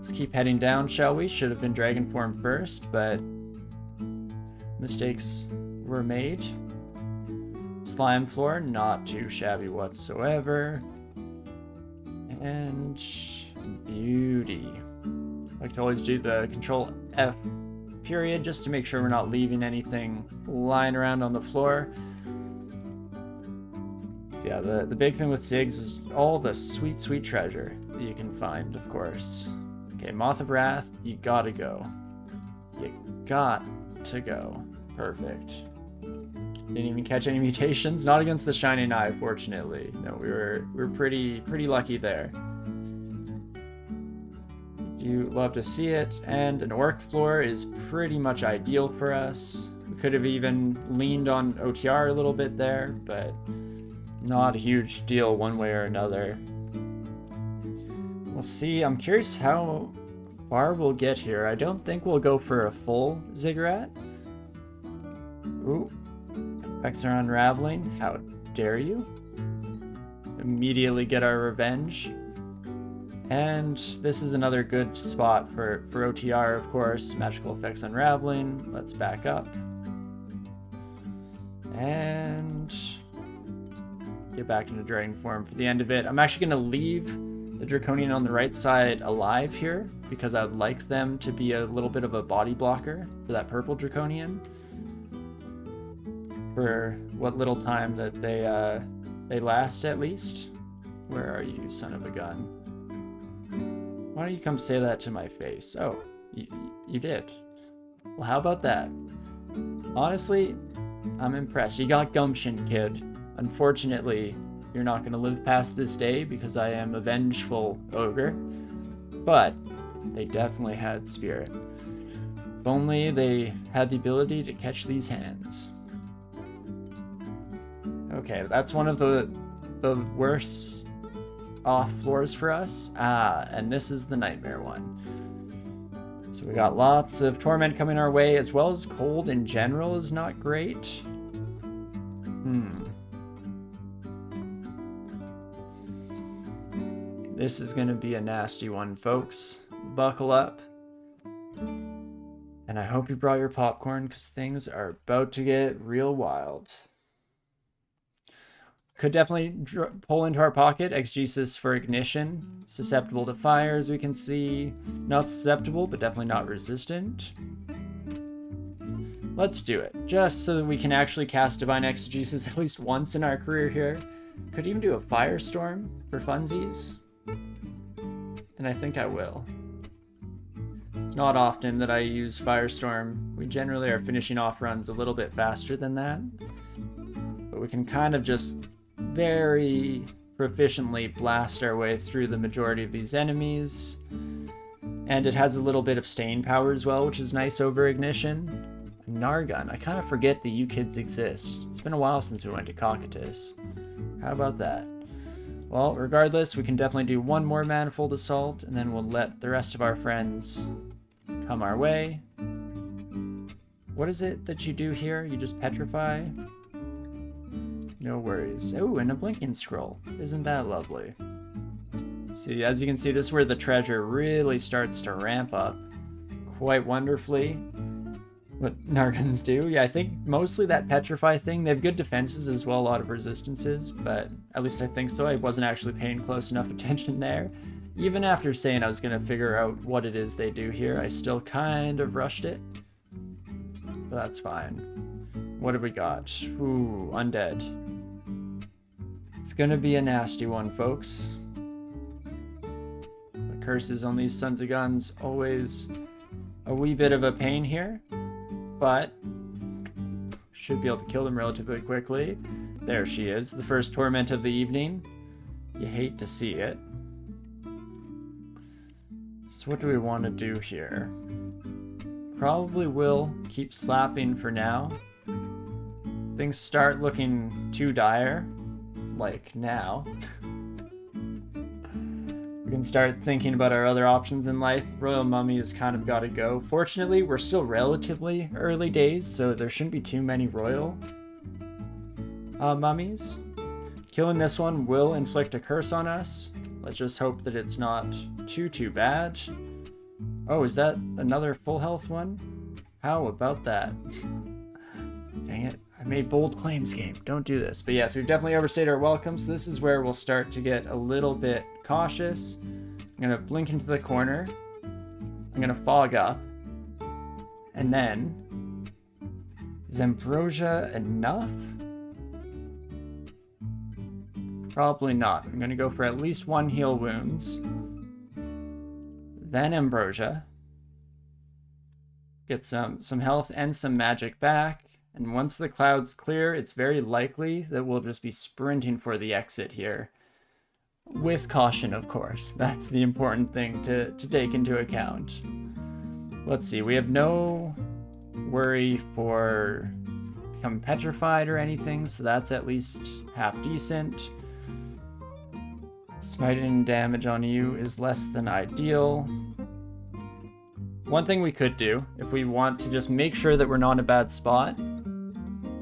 Let's keep heading down, shall we? Should have been dragon form first, but mistakes were made. Slime floor, not too shabby whatsoever. And beauty. I like to always do the Control F period just to make sure we're not leaving anything lying around on the floor. So yeah, the big thing with Ziggs is all the sweet, sweet treasure that you can find, of course. Okay, Moth of Wrath, you gotta go. You got to go. Perfect. Didn't even catch any mutations. Not against the Shining Eye, fortunately. No, we were pretty lucky there. You love to see it, and an orc floor is pretty much ideal for us. We could have even leaned on OTR a little bit there, but not a huge deal one way or another. We'll see. I'm curious how far we'll get here. I don't think we'll go for a full ziggurat. Ooh. Effects are unraveling. How dare you? Immediately get our revenge. And this is another good spot for OTR, of course. Magical effects unraveling. Let's back up. And get back into dragon form for the end of it. I'm actually going to leave the Draconian on the right side alive here because I'd like them to be a little bit of a body blocker for that purple Draconian. For what little time that they last, at least. Where are you, son of a gun? Why don't you come say that to my face? Oh, you did. Well, how about that? Honestly, I'm impressed. You got gumption, kid. Unfortunately, you're not going to live past this day because I am a vengeful ogre. But they definitely had spirit. If only they had the ability to catch these hands. Okay, that's one of the worst off floors for us. And this is the nightmare one. So we got lots of torment coming our way, as well as cold in general is not great. This is going to be a nasty one, folks. Buckle up. And I hope you brought your popcorn, because things are about to get real wild. Could definitely pull into our pocket Exegesis for ignition. Susceptible to fire, as we can see. Not susceptible, but definitely not resistant. Let's do it, just so that we can actually cast Divine Exegesis at least once in our career here. Could even do a Firestorm for funsies. And I think I will. It's not often that I use Firestorm. We generally are finishing off runs a little bit faster than that. But we can kind of just very proficiently blast our way through the majority of these enemies. And it has a little bit of staying power as well, which is nice over ignition. Nargun, I kind of forget that you kids exist. It's been a while since we went to Cocytus. How about that? Well, regardless, we can definitely do one more Manifold Assault, and then we'll let the rest of our friends come our way. What is it that you do here? You just petrify? No worries. Oh, and a blinking scroll. Isn't that lovely? See, as you can see, this is where the treasure really starts to ramp up quite wonderfully. What Nargans do. Yeah, I think mostly that petrify thing. They have good defenses as well, a lot of resistances, but at least I think so. I wasn't actually paying close enough attention there. Even after saying I was going to figure out what it is they do here, I still kind of rushed it. But that's fine. What have we got? Ooh, undead. It's going to be a nasty one, folks. The curses on these sons of guns, always a wee bit of a pain here. But should be able to kill them relatively quickly. There she is, the first torment of the evening. You hate to see it. So what do we want to do here? Probably will keep slapping for now. Things start looking too dire, like now. We can start thinking about our other options in life. Royal Mummy has kind of got to go. Fortunately, we're still relatively early days, so there shouldn't be too many Royal mummies. Killing this one will inflict a curse on us. Let's just hope that it's not too bad. Oh, is that another full health one? How about that? Dang it. I made bold claims, game. Don't do this. But yes, we've definitely overstayed our welcome, so this is where we'll start to get a little bit cautious. I'm going to blink into the corner. I'm going to fog up. And then... Is Ambrosia enough? Probably not. I'm going to go for at least 1 heal wounds. Then Ambrosia. Get some health and some magic back. And once the clouds clear, it's very likely that we'll just be sprinting for the exit here. With caution, of course. That's the important thing to take into account. Let's see, we have no worry for becoming petrified or anything, so that's at least half decent. Smiting damage on you is less than ideal. One thing we could do, if we want to just make sure that we're not in a bad spot,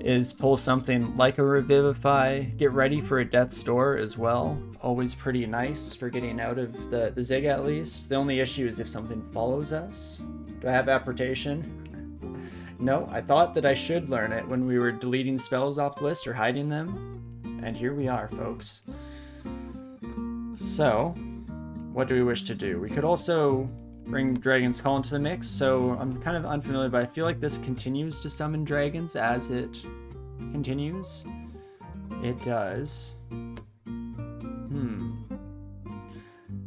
is pull something like a Revivify, get ready for a Death's Door as well. Always pretty nice for getting out of the Zig at least. The only issue is if something follows us. Do I have Apportation? No, I thought that I should learn it when we were deleting spells off the list or hiding them. And here we are, folks. So, what do we wish to do? We could also bring Dragon's Call into the mix, so I'm kind of unfamiliar, but I feel like this continues to summon dragons as it continues. It does.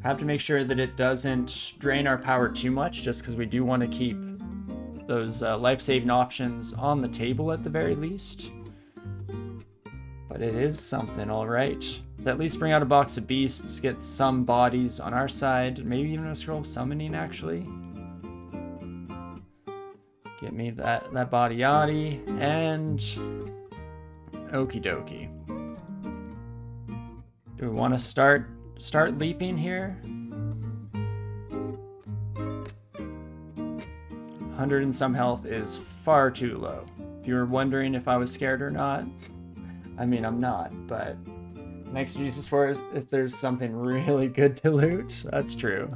Have to make sure that it doesn't drain our power too much, just because we do want to keep those life-saving options on the table at the very least. But it is something, alright. At least bring out a box of beasts, get some bodies on our side, maybe even a scroll of summoning, actually. Get me that body yaddy, and okie dokie. Do we want to start leaping here? 100 and some health is far too low. If you were wondering if I was scared or not, I mean, I'm not, but next uses for is if there's something really good to loot. That's true.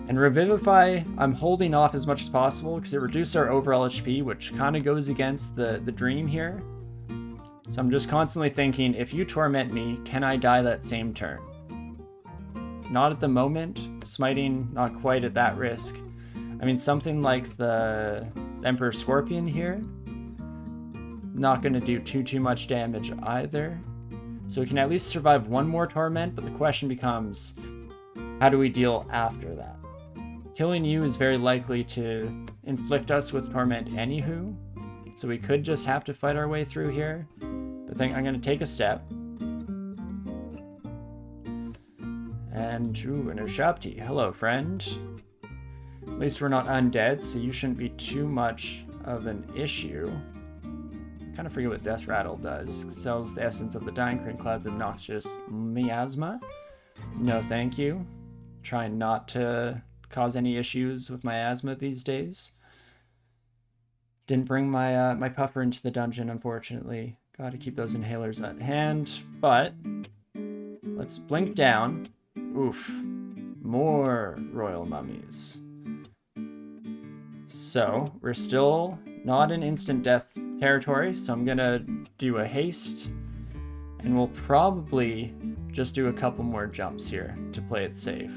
And Revivify, I'm holding off as much as possible because it reduces our overall HP, which kind of goes against the dream here. So I'm just constantly thinking, if you torment me, can I die that same turn? Not at the moment. Smiting, not quite at that risk. I mean, something like the Emperor Scorpion here, not going to do too much damage either. So we can at least survive one more torment, but the question becomes, how do we deal after that? Killing you is very likely to inflict us with torment anywho, so we could just have to fight our way through here. But I think I'm going to take a step. And, ooh, an Ushabti. Hello, friend. At least we're not undead, so you shouldn't be too much of an issue. I kind of forget what Death Rattle does. Sells the essence of the Dying Crane Cloud's obnoxious miasma. No, thank you. Trying not to cause any issues with my asthma these days. Didn't bring my my puffer into the dungeon, unfortunately. Gotta keep those inhalers at hand, but let's blink down. Oof. More royal mummies. So, we're still not in instant death territory, so I'm gonna do a haste, and we'll probably just do a couple more jumps here to play it safe.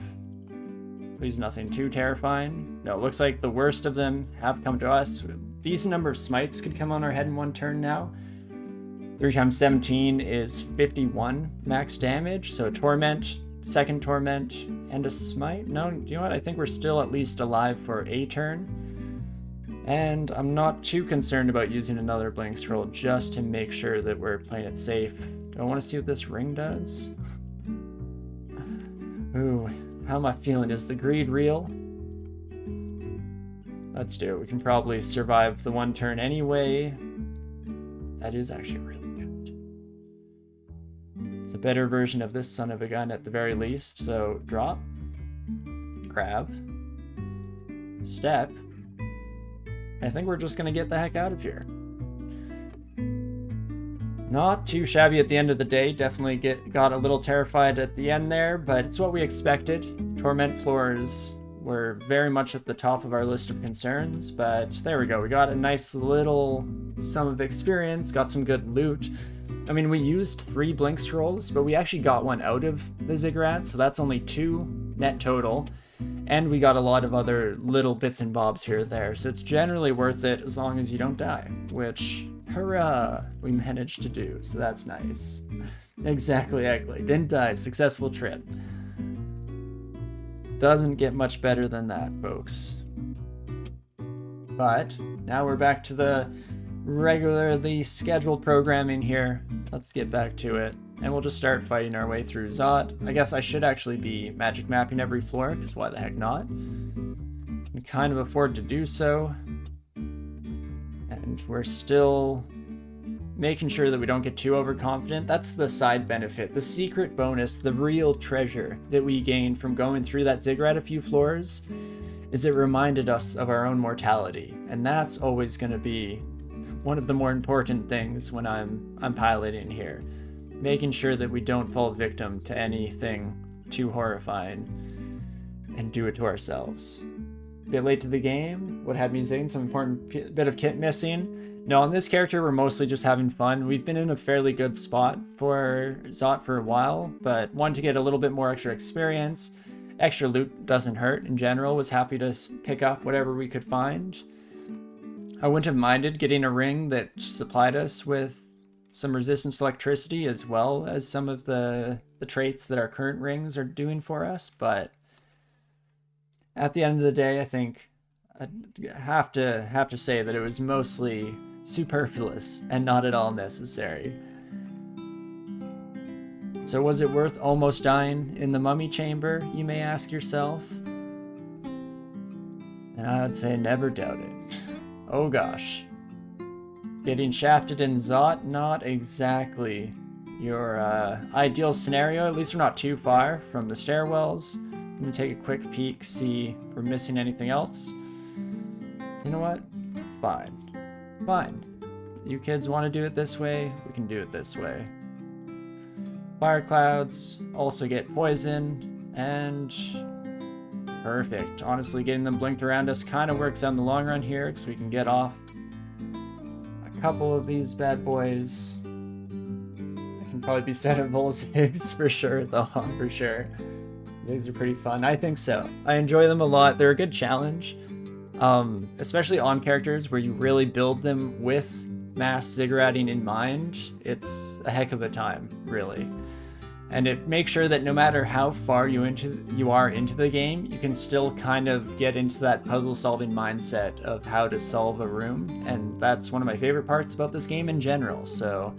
Please, nothing too terrifying. No, it looks like the worst of them have come to us. A decent number of smites could come on our head in one turn now. 3 times 17 is 51 max damage, so a torment, second torment, and a smite. No, you know what? I think we're still at least alive for a turn. And I'm not too concerned about using another blink scroll just to make sure that we're playing it safe. Do I want to see what this ring does? Ooh, how am I feeling? Is the greed real? Let's do it. We can probably survive the one turn anyway. That is actually really good. It's a better version of this son of a gun at the very least. So drop, grab, step. I think we're just going to get the heck out of here. Not too shabby at the end of the day. Definitely got a little terrified at the end there, but it's what we expected. Torment floors were very much at the top of our list of concerns, but there we go. We got a nice little sum of experience, got some good loot. I mean, we used 3 blink scrolls, but we actually got one out of the ziggurat, so that's only 2 net total. And we got a lot of other little bits and bobs here or there, so it's generally worth it as long as you don't die, which, hurrah, we managed to do, so that's nice. Exactly, didn't die, successful trip. Doesn't get much better than that, folks. But now we're back to the regularly scheduled programming here. Let's get back to it, and we'll just start fighting our way through Zot. I guess I should actually be magic mapping every floor, because why the heck not? We kind of afford to do so. And we're still making sure that we don't get too overconfident. That's the side benefit, the secret bonus, the real treasure that we gained from going through that ziggurat a few floors, is it reminded us of our own mortality. And that's always going to be one of the more important things when I'm piloting here. Making sure that we don't fall victim to anything too horrifying and do it to ourselves. A bit late to the game. What had me saying? Some important bit of kit missing. No, on this character, we're mostly just having fun. We've been in a fairly good spot for Zot for a while, but wanted to get a little bit more extra experience. Extra loot doesn't hurt in general. Was happy to pick up whatever we could find. I wouldn't have minded getting a ring that supplied us with some resistance to electricity, as well as some of the traits that our current rings are doing for us, but at the end of the day, I think I have to say that it was mostly superfluous and not at all necessary. So was it worth almost dying in the mummy chamber, you may ask yourself? And I'd say never doubt it. Oh gosh. Getting shafted in Zot, not exactly your ideal scenario. At least we're not too far from the stairwells. I'm gonna take a quick peek, see if we're missing anything else. You know what? Fine. You kids want to do it this way, we can do it this way. Fire clouds also get poisoned, and perfect. Honestly, getting them blinked around us kind of works out in the long run here, because we can get off a couple of these bad boys. I can probably be set at Vol's Higgs for sure, though, for sure. These are pretty fun. I think so. I enjoy them a lot. They're a good challenge, especially on characters where you really build them with mass zigguratting in mind. It's a heck of a time, really. And it makes sure that no matter how far you are into the game, you can still kind of get into that puzzle-solving mindset of how to solve a room, and that's one of my favorite parts about this game in general. So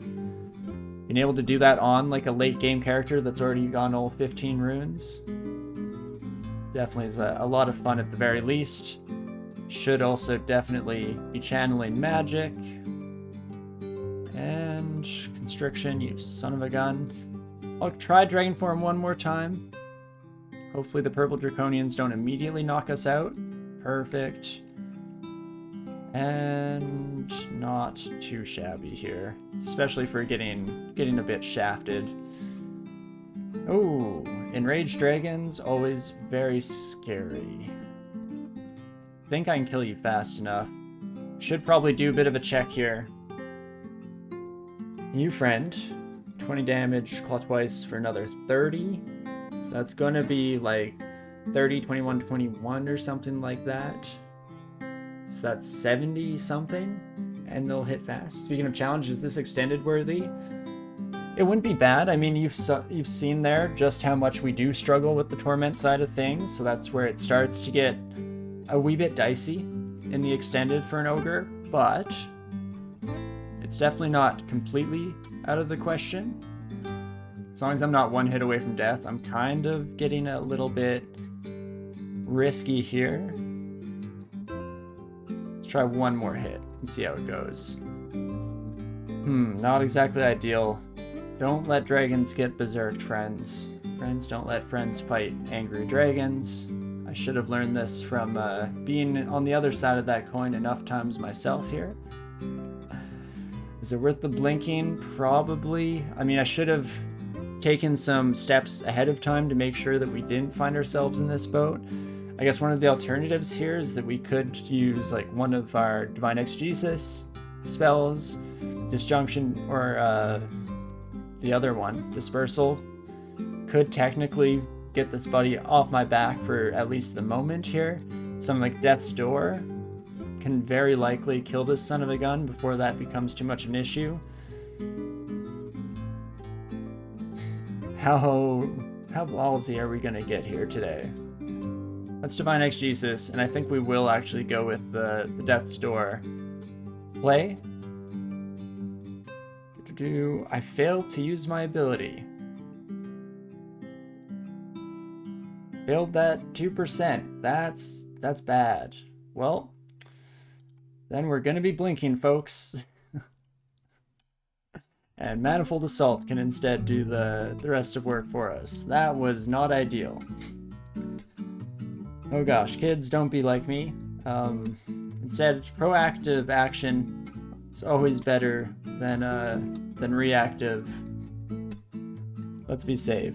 being able to do that on like a late game character that's already gone all 15 runes definitely is a lot of fun at the very least. Should also definitely be channeling magic. And constriction, you son of a gun. I'll try Dragon Form one more time. Hopefully the purple draconians don't immediately knock us out. Perfect. And not too shabby here, especially for getting a bit shafted. Oh, enraged dragons, always very scary. Think I can kill you fast enough. Should probably do a bit of a check here. You friend, 20 damage, claw twice for another 30. So that's gonna be like 30, 21, 21 or something like that. So that's 70 something, and they'll hit fast. Speaking of challenge, is this extended worthy? It wouldn't be bad. I mean, you've seen there just how much we do struggle with the torment side of things, so that's where it starts to get a wee bit dicey in the extended for an ogre, but it's definitely not completely out of the question. As long as I'm not one hit away from death, I'm kind of getting a little bit risky here. Let's try one more hit and see how it goes. Not exactly ideal. Don't let dragons get berserked, friends. Friends, don't let friends fight angry dragons. I should have learned this from being on the other side of that coin enough times myself here. Is it worth the blinking? Probably. I mean, I should have taken some steps ahead of time to make sure that we didn't find ourselves in this boat. I guess one of the alternatives here is that we could use like one of our Divine Exegesis spells, Disjunction, or the other one, Dispersal. Could technically get this buddy off my back for at least the moment here. Something like Death's Door can very likely kill this son of a gun before that becomes too much of an issue. How ballsy are we gonna get here today? Let's Divine Exegesis, and I think we will actually go with the Death's Door. Play. I failed to use my ability. Failed that 2%. That's bad. Well, then we're gonna be blinking, folks. And Manifold Assault can instead do the rest of work for us. That was not ideal. Oh gosh, kids, don't be like me. Instead, proactive action is always better than reactive. Let's be safe.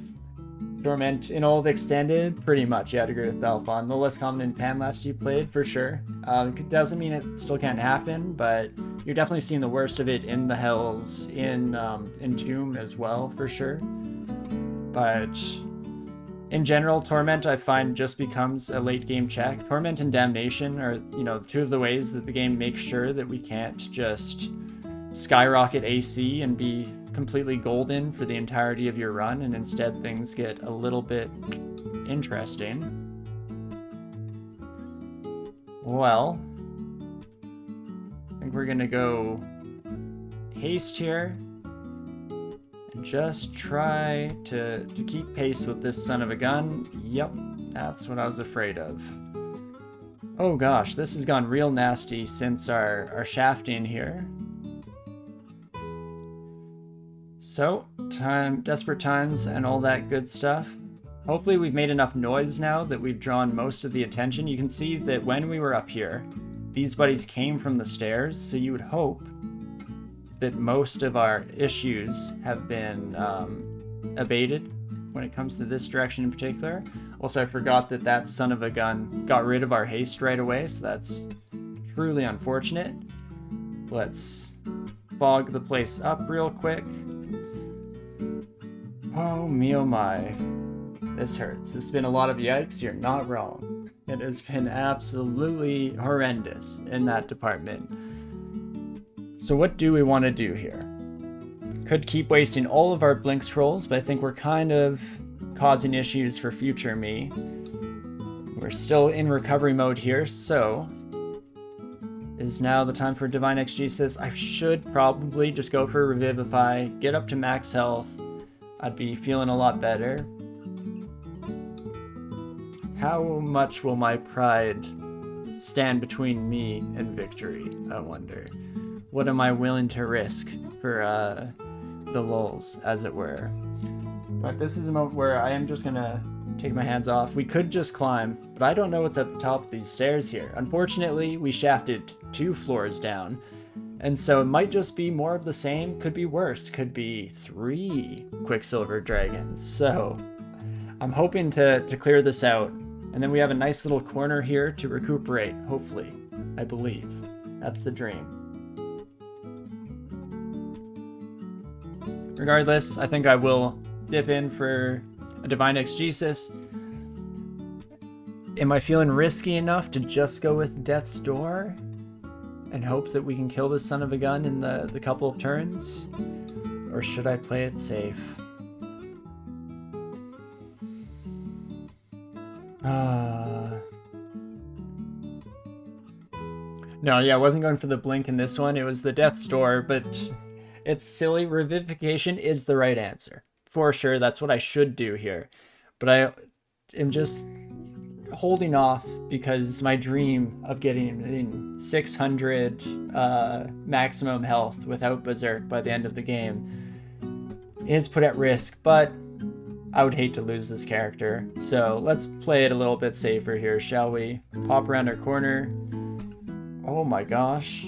Torment in all of Extended, pretty much, yeah, I'd agree with Alphon. The less common in Pan last you played, for sure. Doesn't mean it still can't happen, but you're definitely seeing the worst of it in the Hells, in Tomb as well, for sure. But in general, Torment I find just becomes a late game check. Torment and Damnation are, two of the ways that the game makes sure that we can't just skyrocket AC and be completely golden for the entirety of your run, and instead things get a little bit interesting. Well, I think we're gonna go haste here and just try to keep pace with this son of a gun. Yep, that's what I was afraid of. Oh gosh, this has gone real nasty since our shafting here. So, desperate times and all that good stuff. Hopefully we've made enough noise now that we've drawn most of the attention. You can see that when we were up here, these buddies came from the stairs, so you would hope that most of our issues have been abated when it comes to this direction in particular. Also, I forgot that son of a gun got rid of our haste right away, so that's truly unfortunate. Let's fog the place up real quick. Oh me oh my. This hurts. This has been a lot of yikes. You're not wrong. It has been absolutely horrendous in that department. So what do we want to do here? Could keep wasting all of our blink scrolls, but I think we're kind of causing issues for future me. We're still in recovery mode here, so is now the time for Divine Exegesis. I should probably just go for Revivify, get up to max health. I'd be feeling a lot better. How much will my pride stand between me and victory, I wonder? What am I willing to risk for the lulz, as it were? But this is a moment where I am just gonna take my hands off. We could just climb, but I don't know what's at the top of these stairs here. Unfortunately, we shafted 2 floors down, and so it might just be more of the same. Could be worse. Could be 3 Quicksilver Dragons. So I'm hoping to clear this out, and then we have a nice little corner here to recuperate, hopefully. I believe. That's the dream. Regardless, I think I will dip in for a Divine Exegesis. Am I feeling risky enough to just go with Death's Door and hope that we can kill this son of a gun in the couple of turns? Or should I play it safe? No, yeah, I wasn't going for the blink in this one. It was the Death's Door, but it's silly. Revivification is the right answer. For sure, that's what I should do here. But I am just holding off because my dream of getting 600 maximum health without Berserk by the end of the game is put at risk, but I would hate to lose this character. So let's play it a little bit safer here, shall we? Pop around our corner. Oh my gosh.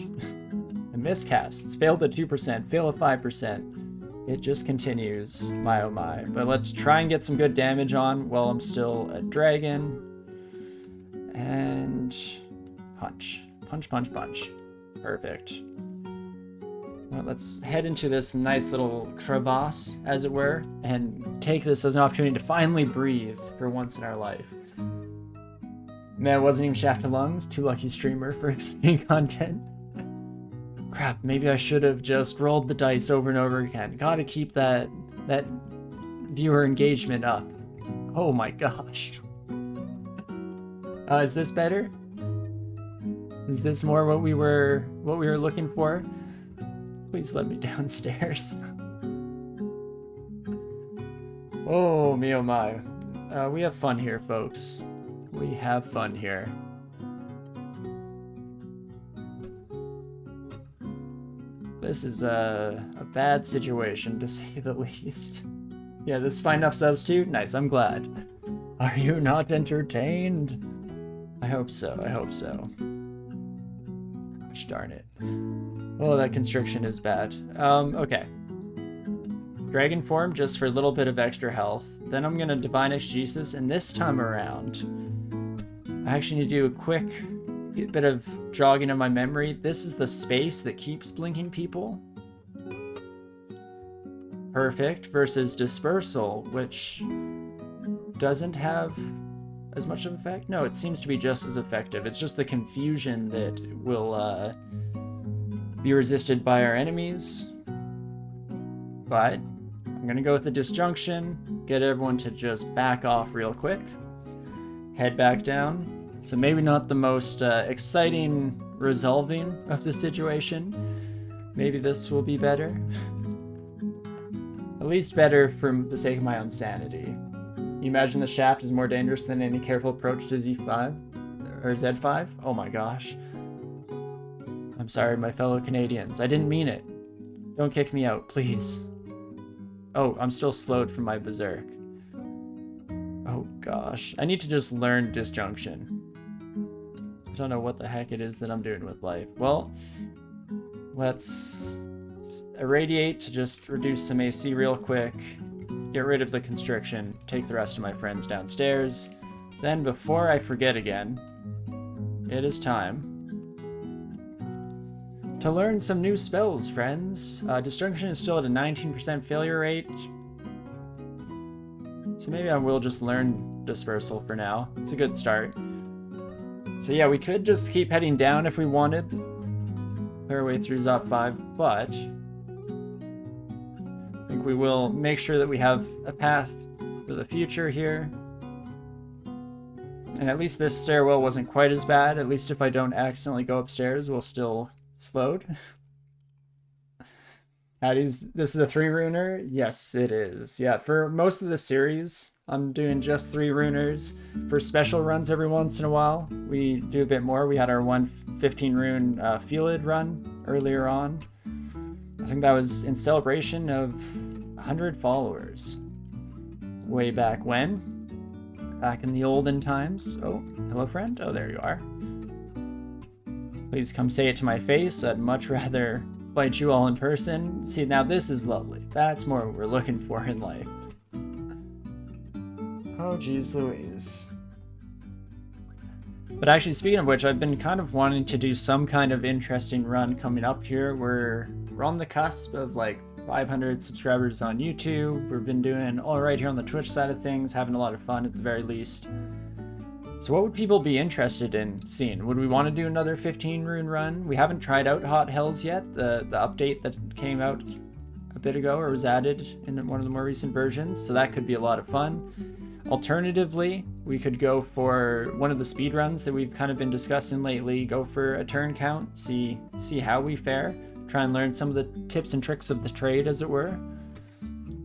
The miscasts. Failed at 2%, fail at 5%. It just continues. My oh my. But let's try and get some good damage on while I'm still a dragon. And punch. Punch, punch, punch. Perfect. Well, let's head into this nice little crevasse, as it were, and take this as an opportunity to finally breathe for once in our life. Man, it wasn't even Shaft to Lungs. Too lucky streamer for exciting content. Crap, maybe I should have just rolled the dice over and over again. Gotta keep that viewer engagement up. Oh my gosh. Is this better? Is this more what we were looking for? Please let me downstairs. Oh me oh my. We have fun here, folks. We have fun here. This is a bad situation, to say the least. Yeah, this is fine enough substitute? Nice, I'm glad. Are you not entertained? I hope so, I hope so. Gosh darn it. Oh, that constriction is bad. Okay. Dragon form, just for a little bit of extra health. Then I'm gonna Divine Exegesis, and this time around, I actually need to do a quick bit of jogging of my memory. This is the space that keeps blinking people. Perfect, versus Dispersal, which doesn't have as much of an effect. No, it seems to be just as effective. It's just the confusion that will be resisted by our enemies. But I'm gonna go with the Disjunction, get everyone to just back off real quick, head back down. So maybe not the most exciting resolving of the situation. Maybe this will be better. At least better for the sake of my own sanity. You imagine the shaft is more dangerous than any careful approach to Z5? Or Z5? Oh my gosh. I'm sorry, my fellow Canadians. I didn't mean it. Don't kick me out, please. Oh, I'm still slowed from my berserk. Oh gosh. I need to just learn Disjunction. I don't know what the heck it is that I'm doing with life. Well, let's irradiate to just reduce some AC real quick. Get rid of the constriction. Take the rest of my friends downstairs. Then, before I forget again, it is time to learn some new spells, friends. Disjunction is still at a 19% failure rate. So maybe I will just learn Dispersal for now. It's a good start. So yeah, we could just keep heading down if we wanted. Clear our way through Zot 5, but I think we will make sure that we have a path for the future here. And at least this stairwell wasn't quite as bad. At least if I don't accidentally go upstairs, we'll still slowed. This is a 3-runer? Yes, it is. Yeah, for most of the series, I'm doing just 3 runers. For special runs every once in a while, we do a bit more. We had our 115 rune Felid run earlier on. I think that was in celebration of 100 followers. Way back when. Back in the olden times. Oh, hello friend. Oh, there you are. Please come say it to my face. I'd much rather fight you all in person. See, now this is lovely. That's more what we're looking for in life. Oh, geez Louise. But actually, speaking of which, I've been kind of wanting to do some kind of interesting run coming up here. We're on the cusp of like 500 subscribers on YouTube. We've been doing all right here on the Twitch side of things, having a lot of fun at the very least. So what would people be interested in seeing? Would we want to do another 15 rune run? We haven't tried out Hot Hells yet, the update that came out a bit ago or was added in one of the more recent versions, so that could be a lot of fun. Alternatively, we could go for one of the speed runs that we've kind of been discussing lately, go for a turn count, see how we fare, try and learn some of the tips and tricks of the trade, as it were.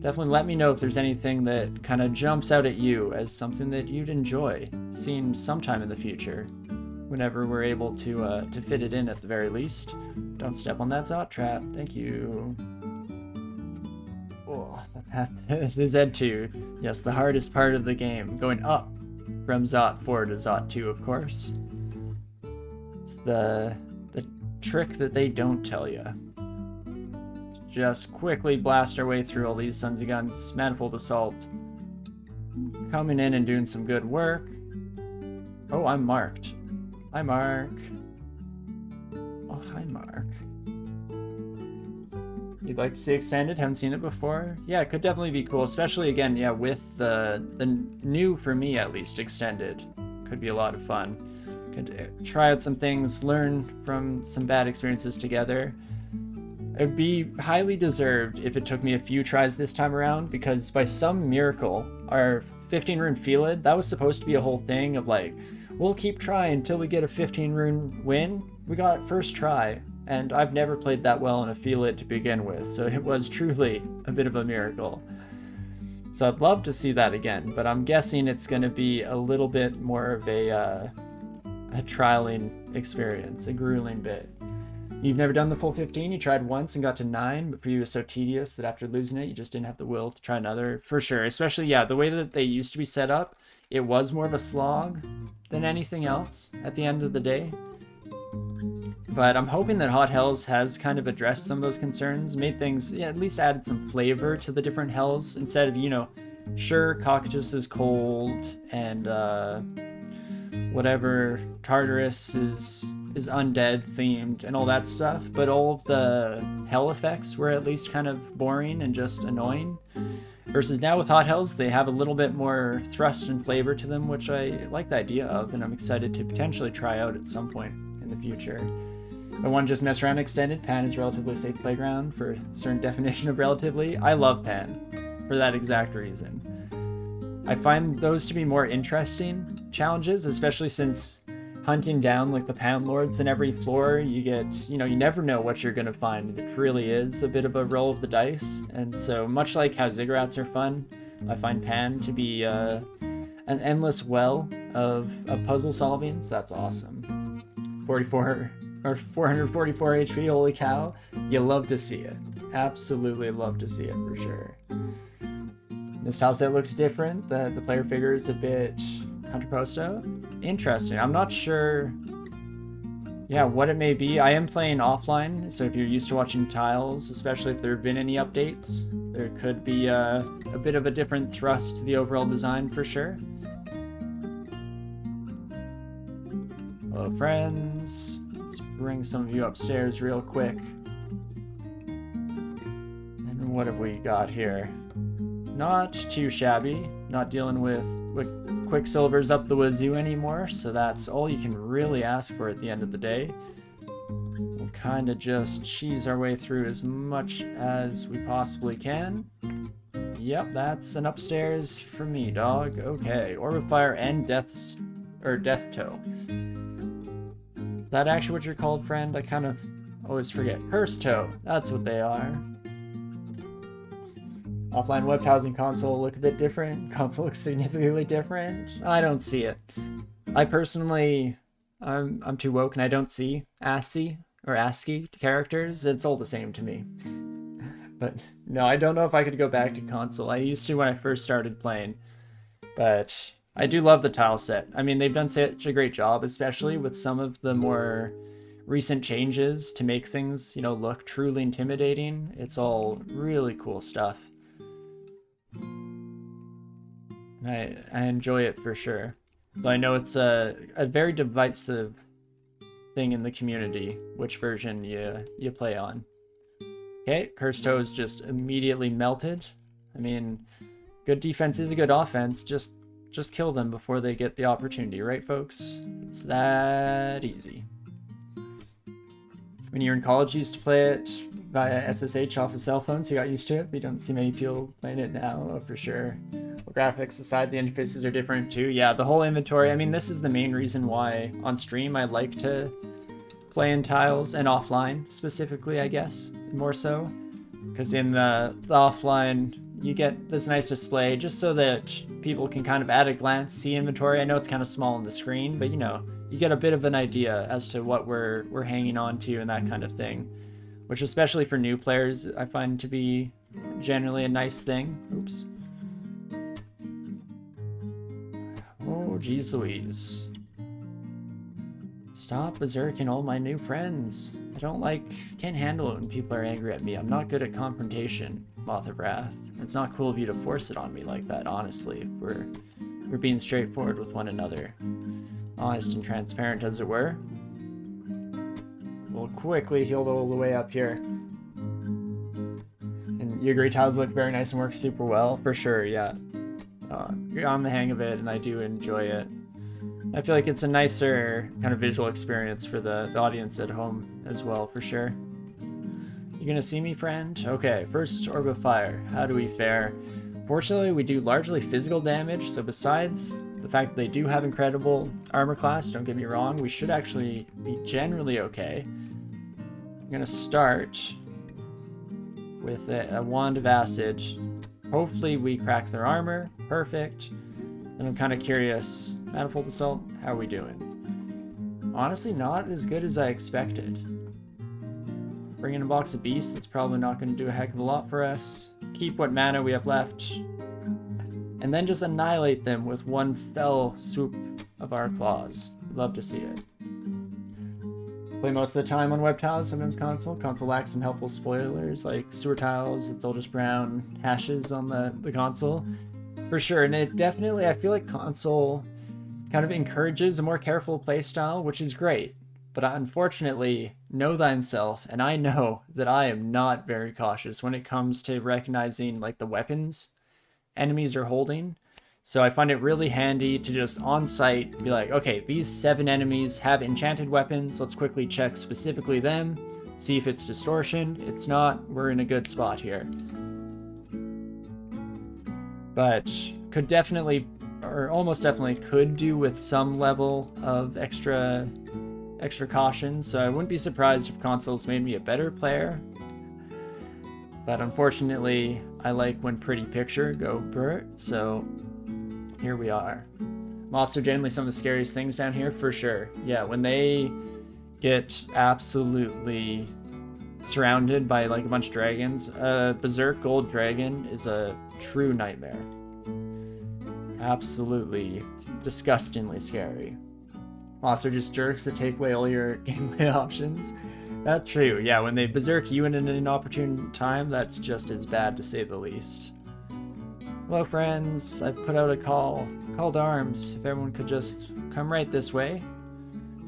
Definitely let me know if there's anything that kind of jumps out at you as something that you'd enjoy seeing sometime in the future, whenever we're able to fit it in at the very least. Don't step on that Zot trap. Thank you. Oh, the path to Z2. Yes, the hardest part of the game. Going up from Zot 4 to Zot 2, of course. It's the trick that they don't tell you. Just quickly blast our way through all these sons of guns. Manifold Assault. Coming in and doing some good work. Oh, I'm marked. Hi, Mark. Oh, hi, Mark. You'd like to see extended? Haven't seen it before? Yeah, it could definitely be cool, especially again, yeah, with the new, for me at least, extended. Could be a lot of fun. Could try out some things, learn from some bad experiences together. It would be highly deserved if it took me a few tries this time around, because by some miracle, our 15 rune Felid, that was supposed to be a whole thing of like, we'll keep trying until we get a 15 rune win. We got it first try, and I've never played that well in a Felid to begin with, so it was truly a bit of a miracle. So I'd love to see that again, but I'm guessing it's going to be a little bit more of a trialing experience, a grueling bit. You've never done the full 15, you tried once and got to 9, but for you it was so tedious that after losing it, you just didn't have the will to try another, for sure. Especially, yeah, the way that they used to be set up, it was more of a slog than anything else at the end of the day. But I'm hoping that Hot Hells has kind of addressed some of those concerns, made things, yeah, at least added some flavor to the different hells, instead of, you know, sure, Cocytus is cold, and whatever, Tartarus is undead themed and all that stuff, but all of the hell effects were at least kind of boring and just annoying. Versus now with Hot Hells, they have a little bit more thrust and flavor to them, which I like the idea of, and I'm excited to potentially try out at some point in the future. I want to just mess around extended. Pan is relatively safe playground for a certain definition of relatively. I love Pan for that exact reason. I find those to be more interesting challenges, especially since hunting down like the Pound Lords in every floor, you get, you know, you never know what you're going to find. It really is a bit of a roll of the dice. And so much like how ziggurats are fun, I find Pan to be an endless well of puzzle solving. So that's awesome. 44 or 444 HP, holy cow. You love to see it. Absolutely love to see it for sure. This house that looks different, the player figure is a bit contrapposto. Interesting. I'm not sure, yeah, what it may be. I am playing offline, so if you're used to watching tiles, especially if there have been any updates, there could be a bit of a different thrust to the overall design for sure. Hello, friends. Let's bring some of you upstairs real quick. And what have we got here? Not too shabby. Not dealing with Quicksilver's up the wazoo anymore, so that's all you can really ask for at the end of the day. We'll kind of just cheese our way through as much as we possibly can. Yep, that's an upstairs for me, dog. Okay, Orb of Fire and Death Toe. Is that actually what you're called, friend? I kind of always forget. Curse Toe, that's what they are. Offline web housing console look a bit different. Console looks significantly different. I don't see it. I personally, I'm too woke and I don't see ASCII or ASCII characters. It's all the same to me. But no, I don't know if I could go back to console. I used to when I first started playing. But I do love the tile set. I mean, they've done such a great job, especially with some of the more recent changes to make things, you know, look truly intimidating. It's all really cool stuff. I enjoy it for sure. Though I know it's a very divisive thing in the community, which version you play on. Okay, Cursed Toe is just immediately melted. I mean, good defense is a good offense. Just kill them before they get the opportunity, right, folks? It's that easy. When you were in college, you used to play it via SSH off of cell phones, so you got used to it, but you don't see many people playing it now, for sure. Well, graphics aside, the interfaces are different too. Yeah, the whole inventory, I mean, this is the main reason why on stream I like to play in tiles and offline, specifically, I guess, more so. Because in the offline, you get this nice display just so that people can kind of at a glance see inventory. I know it's kind of small on the screen, but you know, you get a bit of an idea as to what we're hanging on to and that kind of thing, which especially for new players I find to be generally a nice thing. Oops. Oh geez Louise. Stop berserking all my new friends. Can't handle it when people are angry at me. I'm not good at confrontation, Moth of Wrath. It's not cool of you to force it on me like that, honestly, if we're being straightforward with one another. honest and transparent, as it were. We'll quickly heal all the way up here. And Ogre tiles look very nice and work super well, for sure, yeah. You're on the hang of it, and I do enjoy it. I feel like it's a nicer kind of visual experience for the audience at home as well, for sure. You gonna see me, friend? Okay, first Orb of Fire. How do we fare? Fortunately, we do largely physical damage, so besides the fact that they do have incredible armor class, don't get me wrong, we should actually be generally okay. I'm gonna start with a Wand of Acid. Hopefully we crack their armor. Perfect. And I'm kind of curious. Manifold Assault, how are we doing? Honestly, not as good as I expected. Bring in a box of beasts, that's probably not going to do a heck of a lot for us. Keep what mana we have left. And then just annihilate them with one fell swoop of our claws. Love to see it. Play most of the time on web tiles, sometimes console. Console lacks some helpful spoilers like sewer tiles, it's all just brown hashes on the console. For sure, and it definitely, I feel like console kind of encourages a more careful playstyle, which is great. But unfortunately, know thyself, and I know that I am not very cautious when it comes to recognizing like the weapons enemies are holding. So I find it really handy to just on site be like, okay, these 7 enemies have enchanted weapons. Let's quickly check specifically them, see if it's distortion. It's not, we're in a good spot here. But could definitely, or almost definitely could do with some level of extra caution. So I wouldn't be surprised if consoles made me a better player. But unfortunately, I like when pretty picture go brr, so here we are. Moths are generally some of the scariest things down here, for sure. Yeah, when they get absolutely surrounded by like a bunch of dragons, Berserk Gold Dragon is a true nightmare. Absolutely disgustingly scary. Moths are just jerks that take away all your gameplay options. That's true, yeah, when they berserk you in an inopportune time, that's just as bad, to say the least. Hello friends, I've put out a call to arms. If everyone could just come right this way.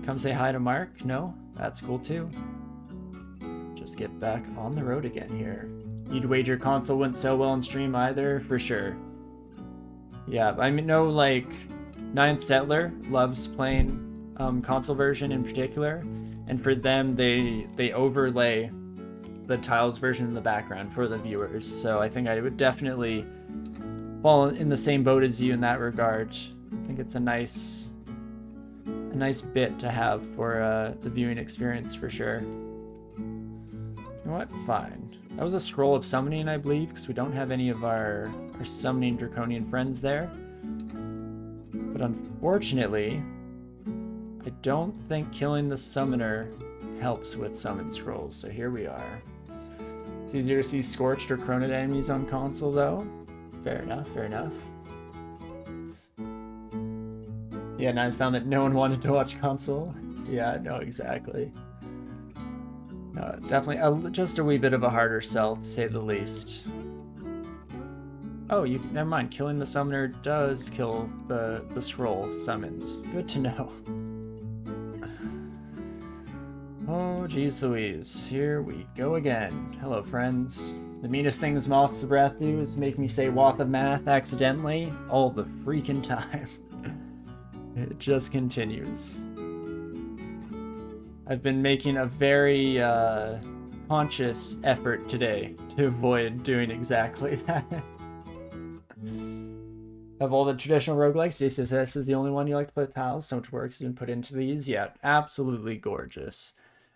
Come say hi to Mark. No? That's cool too. Just get back on the road again here. You'd wager console went so well on stream either, for sure. Yeah, I mean, no, like, Ninth Settler loves playing console version in particular, and for them, they overlay the tiles version in the background for the viewers, so I think I would definitely fall in the same boat as you in that regard. I think it's a nice bit to have for the viewing experience, for sure. You know what? Fine. That was a scroll of summoning, I believe, because we don't have any of our summoning draconian friends there. But unfortunately, I don't think killing the summoner helps with summon scrolls, so here we are. It's easier to see scorched or chronid enemies on console, though. Fair enough, fair enough. Yeah, and I found that no one wanted to watch console. Yeah, no, exactly. No, definitely just a wee bit of a harder sell, to say the least. Oh, never mind. Killing the summoner does kill the scroll summons. Good to know. Oh, geez Louise. Here we go again. Hello, friends. The meanest things Moths of Wrath do is make me say Wath of Math accidentally all the freaking time. It just continues. I've been making a very conscious effort today to avoid doing exactly that. Of all the traditional roguelikes, DCSS is the only one you like to play with tiles. So much work has been put into these. Yeah, absolutely gorgeous.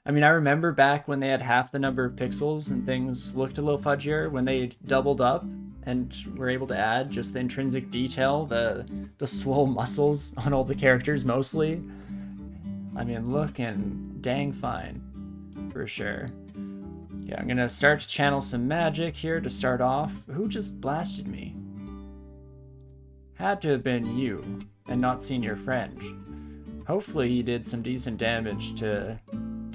I mean, I remember back when they had half the number of pixels and things looked a little fudgier, when they doubled up and were able to add just the intrinsic detail, the swole muscles on all the characters mostly. I mean, looking dang fine, for sure. Yeah, I'm gonna start to channel some magic here to start off. Who just blasted me? Had to have been you, and not seen your friend. Hopefully you did some decent damage to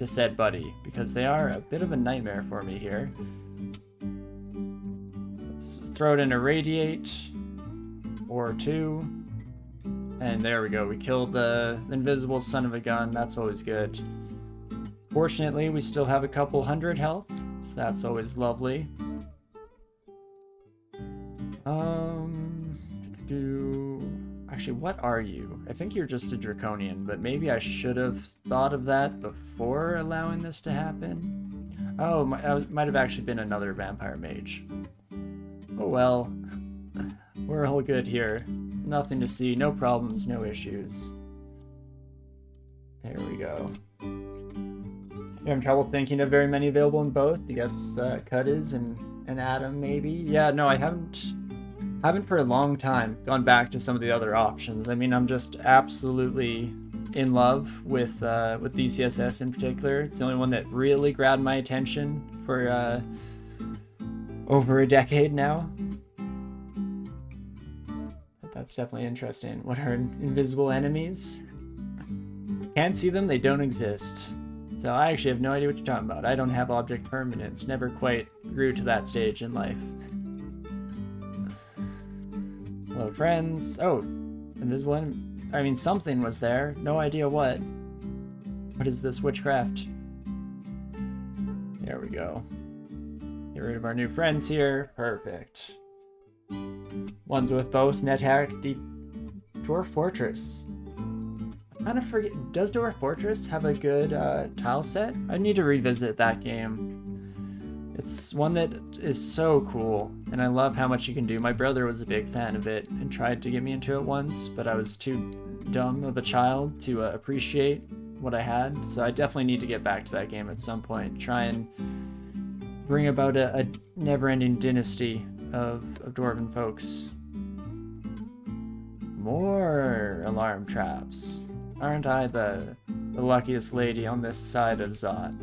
said buddy, because they are a bit of a nightmare for me here. Let's throw it in a radiate, or two, And there we go. We killed the invisible son of a gun. That's always good. Fortunately, we still have a couple hundred health, so that's always lovely. Actually, what are you? I think you're just a draconian, but maybe I should have thought of that before allowing this to happen. Oh, might have actually been another vampire mage. Oh well. We're all good here. Nothing to see, no problems, no issues. There we go. You're having trouble thinking of very many available in both? I guess Cut is and ADOM maybe? Yeah, no, I haven't for a long time gone back to some of the other options. I mean, I'm just absolutely in love with DCSS in particular. It's the only one that really grabbed my attention for over a decade now. But that's definitely interesting. What are invisible enemies? Can't see them, they don't exist. So I actually have no idea what you're talking about. I don't have object permanence. Never quite grew to that stage in life. Hello, friends. Oh, invisible enemy. I mean, something was there. No idea what. What is this witchcraft? There we go. Get rid of our new friends here. Perfect. Ones with both Nethack, Dwarf Fortress. I kind of forget. Does Dwarf Fortress have a good tile set? I need to revisit that game. It's one that is so cool, and I love how much you can do. My brother was a big fan of it and tried to get me into it once, but I was too dumb of a child to appreciate what I had, so I definitely need to get back to that game at some point. Try and bring about a never-ending dynasty of dwarven folks. More alarm traps. Aren't I the luckiest lady on this side of Zot?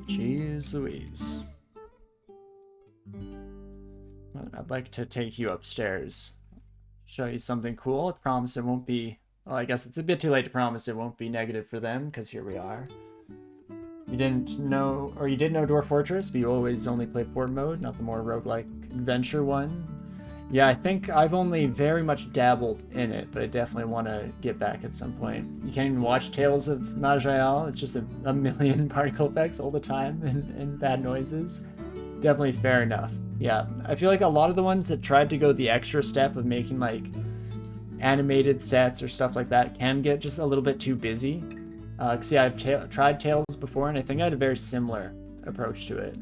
Jeez Louise. Well, I'd like to take you upstairs. Show you something cool. I promise it won't be... Well, I guess it's a bit too late to promise it won't be negative for them, because here we are. You didn't know... Or you did know Dwarf Fortress, but you always only played Fort mode, not the more roguelike adventure one. Yeah, I think I've only very much dabbled in it, but I definitely want to get back at some point. You can't even watch Tales of Maj'Al. It's just a million particle effects all the time and bad noises. Definitely fair enough. Yeah, I feel like a lot of the ones that tried to go the extra step of making like animated sets or stuff like that can get just a little bit too busy. Cause yeah, I've tried Tales before, and I think I had a very similar approach to it.